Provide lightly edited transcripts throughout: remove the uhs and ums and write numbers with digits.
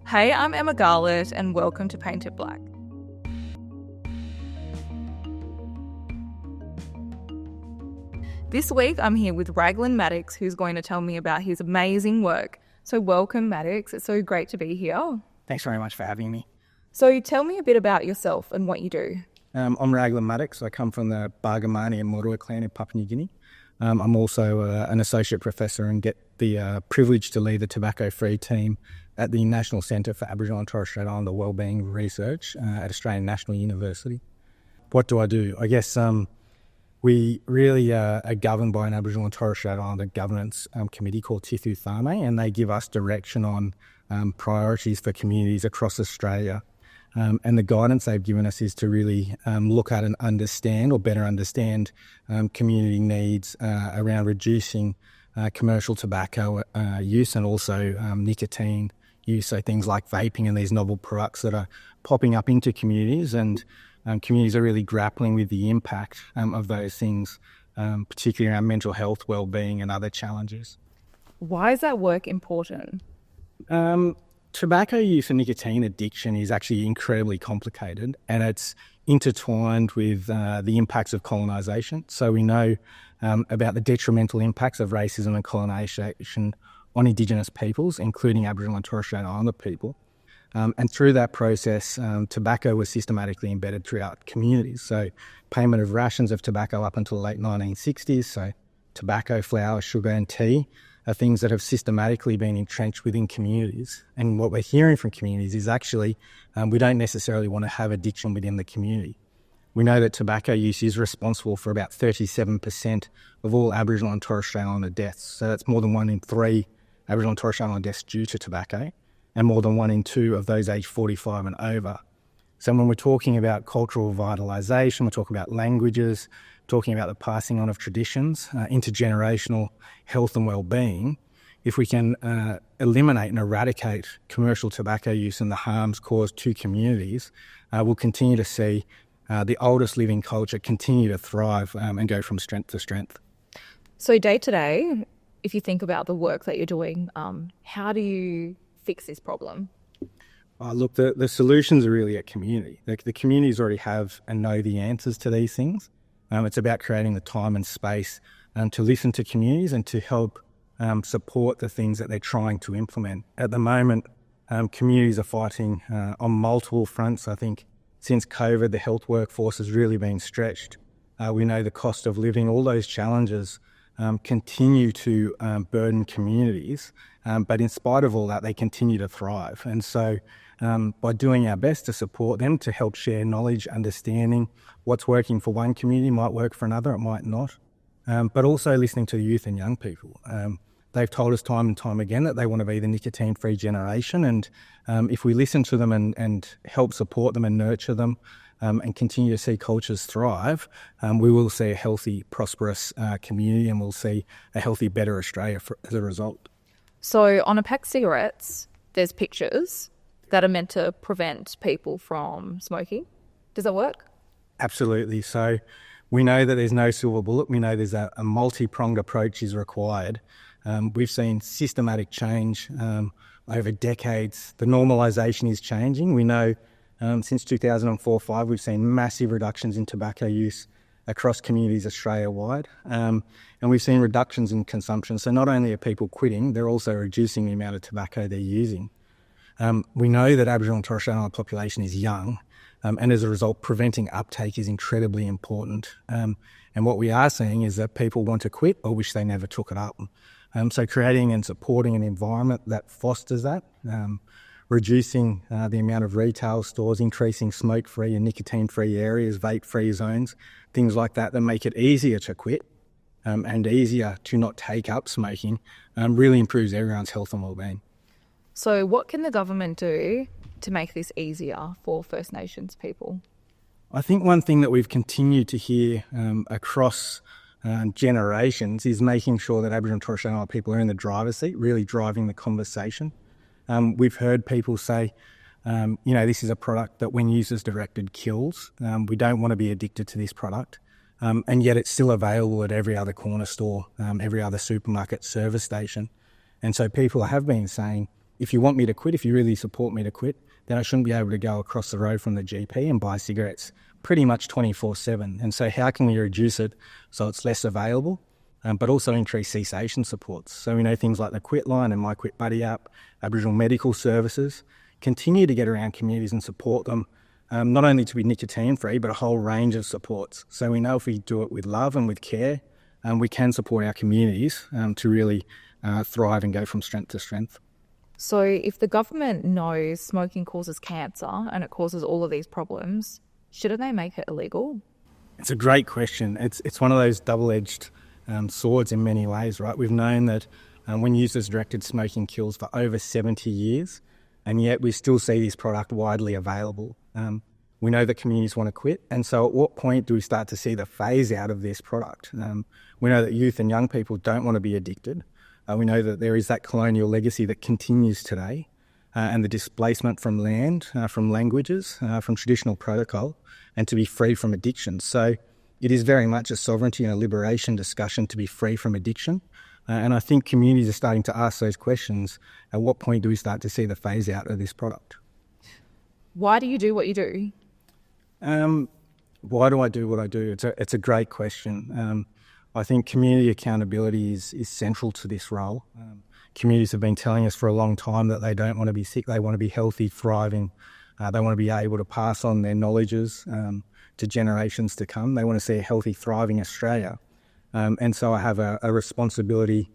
Hey, I'm Emma Garlett and welcome to Paint It Blak. This week I'm here with Raglan Maddox, who's going to tell me about his amazing work. So welcome, Maddox. It's so great to be here. Thanks very much for having me. So tell me a bit about yourself and what you do. I'm Raglan Maddox. I come from the Bargamani and Murua clan in Papua New Guinea. I'm also an associate professor and get the privilege to lead the tobacco-free team at the National Centre for Aboriginal and Torres Strait Islander Wellbeing Research at Australian National University. What do I do? I guess we really are governed by an Aboriginal and Torres Strait Islander governance committee called Tithu Thame, and they give us direction on priorities for communities across Australia. And the guidance they've given us is to really look at and understand or better understand community needs around reducing commercial tobacco use and also nicotine use, so things like vaping and these novel products that are popping up into communities, and communities are really grappling with the impact of those things, particularly around mental health, wellbeing and other challenges. Why is that work important? Tobacco use and nicotine addiction is actually incredibly complicated, and it's intertwined with the impacts of colonisation. So we know about the detrimental impacts of racism and colonisation on Indigenous peoples, including Aboriginal and Torres Strait Islander people. And through that process, tobacco was systematically embedded throughout communities. So payment of rations of tobacco up until the late 1960s, so tobacco, flour, sugar and tea are things that have systematically been entrenched within communities. And what we're hearing from communities is actually we don't necessarily want to have addiction within the community. We know that tobacco use is responsible for about 37% of all Aboriginal and Torres Strait Islander deaths. So that's more than 1 in 3 Aboriginal and Torres Strait Islander deaths due to tobacco, and more than 1 in 2 of those aged 45 and over. So when we're talking about cultural vitalisation, we're talking about languages, talking about the passing on of traditions, intergenerational health and wellbeing, if we can eliminate and eradicate commercial tobacco use and the harms caused to communities, we'll continue to see the oldest living culture continue to thrive and go from strength to strength. So day to day, if you think about the work that you're doing, how do you fix this problem? Look, the solutions are really at community. The communities already have and know the answers to these things. It's about creating the time and space to listen to communities and to help support the things that they're trying to implement. At the moment, communities are fighting on multiple fronts. I think since COVID, the health workforce has really been stretched. We know the cost of living, all those challenges continue to burden communities, but in spite of all that, they continue to thrive. And so by doing our best to support them, to help share knowledge, understanding what's working for one community might work for another, it might not, but also listening to the youth and young people. They've told us time and time again that they want to be the nicotine-free generation, and if we listen to them and help support them and nurture them, and continue to see cultures thrive, we will see a healthy, prosperous community, and we'll see a healthy, better Australia as a result. So on a pack of cigarettes, there's pictures that are meant to prevent people from smoking. Does that work? Absolutely. So we know that there's no silver bullet. We know there's a multi-pronged approach is required. We've seen systematic change over decades. The normalisation is changing. We know since 2004-05, we've seen massive reductions in tobacco use across communities Australia-wide, and we've seen reductions in consumption. So not only are people quitting, they're also reducing the amount of tobacco they're using. We know that Aboriginal and Torres Strait Islander population is young, and as a result, preventing uptake is incredibly important. And what we are seeing is that people want to quit or wish they never took it up. So creating and supporting an environment that fosters that, reducing the amount of retail stores, increasing smoke-free and nicotine-free areas, vape-free zones, things like that make it easier to quit and easier to not take up smoking, really improves everyone's health and wellbeing. So what can the government do to make this easier for First Nations people? I think one thing that we've continued to hear across generations is making sure that Aboriginal and Torres Strait Islander people are in the driver's seat, really driving the conversation. We've heard people say, this is a product that when used as directed kills. We don't want to be addicted to this product. And yet it's still available at every other corner store, every other supermarket, service station. And so people have been saying, if you want me to quit, if you really support me to quit, then I shouldn't be able to go across the road from the GP and buy cigarettes pretty much 24/7. And so how can we reduce it so it's less available, but also increase cessation supports? So we know things like the Quit Line and My Quit Buddy app, Aboriginal medical services, continue to get around communities and support them, not only to be nicotine-free, but a whole range of supports. So we know if we do it with love and with care, we can support our communities to really thrive and go from strength to strength. So if the government knows smoking causes cancer and it causes all of these problems, shouldn't they make it illegal? It's a great question. It's one of those double-edged swords in many ways, right? We've known that when used as directed, smoking kills for over 70 years, and yet we still see this product widely available. We know that communities want to quit, and so at what point do we start to see the phase out of this product? We know that youth and young people don't want to be addicted. We know that there is that colonial legacy that continues today, and the displacement from land, from languages, from traditional protocol, and to be free from addiction. So it is very much a sovereignty and a liberation discussion to be free from addiction. And I think communities are starting to ask those questions. At what point do we start to see the phase out of this product? Why do you do what you do? Why do I do what I do? It's a great question. I think community accountability is central to this role. Communities have been telling us for a long time that they don't want to be sick, they want to be healthy, thriving. They want to be able to pass on their knowledges to generations to come. They want to see a healthy, thriving Australia. And so I have a responsibility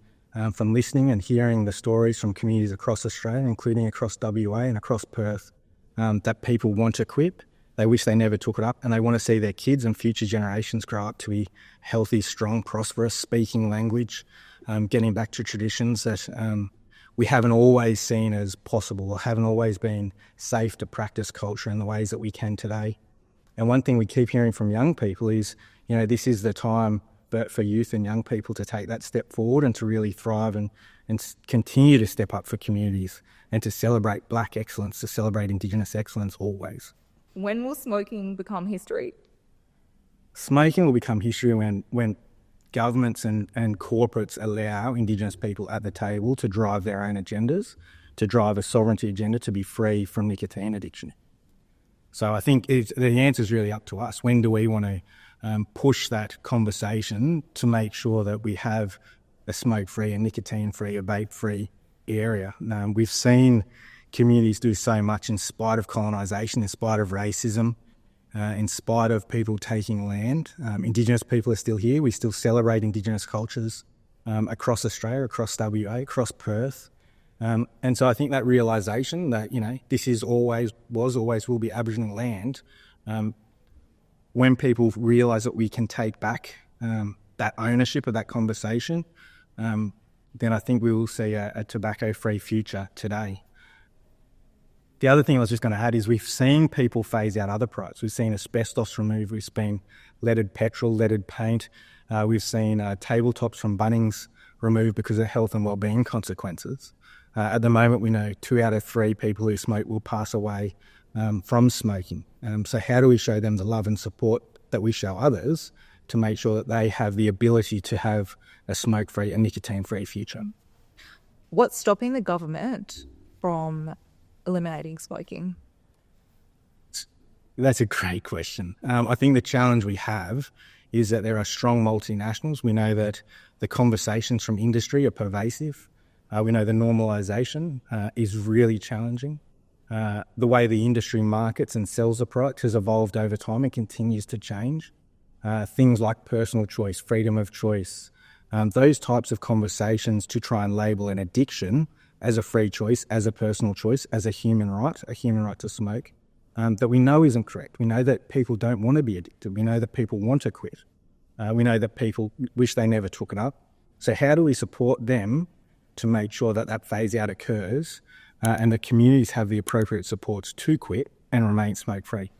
from listening and hearing the stories from communities across Australia, including across WA and across Perth, that people want to quit. They wish they never took it up, and they want to see their kids and future generations grow up to be healthy, strong, prosperous, speaking language, getting back to traditions that we haven't always seen as possible or haven't always been safe to practice culture in the ways that we can today. And one thing we keep hearing from young people is, this is the time for youth and young people to take that step forward and to really thrive and continue to step up for communities and to celebrate Black excellence, to celebrate Indigenous excellence always. When will smoking become history? Smoking will become history when governments and corporates allow Indigenous people at the table to drive their own agendas, to drive a sovereignty agenda to be free from nicotine addiction. So I think the answer is really up to us. When do we want to push that conversation to make sure that we have a smoke-free, a nicotine-free, a vape-free area? We've seen communities do so much in spite of colonisation, in spite of racism, in spite of people taking land. Indigenous people are still here. We still celebrate Indigenous cultures across Australia, across WA, across Perth. And so I think that realisation that, this is always will be Aboriginal land, when people realise that we can take back that ownership of that conversation, then I think we will see a tobacco-free future today. The other thing I was just going to add is we've seen people phase out other products. We've seen asbestos removed, we've seen leaded petrol, leaded paint, we've seen tabletops from Bunnings removed because of health and wellbeing consequences. At the moment, we know 2 out of 3 people who smoke will pass away from smoking. So how do we show them the love and support that we show others to make sure that they have the ability to have a smoke-free and nicotine-free future? What's stopping the government from eliminating smoking? That's a great question. I think the challenge we have is that there are strong multinationals. We know that the conversations from industry are pervasive. We know the normalisation is really challenging. The way the industry markets and sells the product has evolved over time and continues to change. Things like personal choice, freedom of choice, those types of conversations to try and label an addiction as a free choice, as a personal choice, as a human right to smoke, that we know isn't correct. We know that people don't want to be addicted. We know that people want to quit. We know that people wish they never took it up. So how do we support them to make sure that that phase out occurs and the communities have the appropriate supports to quit and remain smoke-free?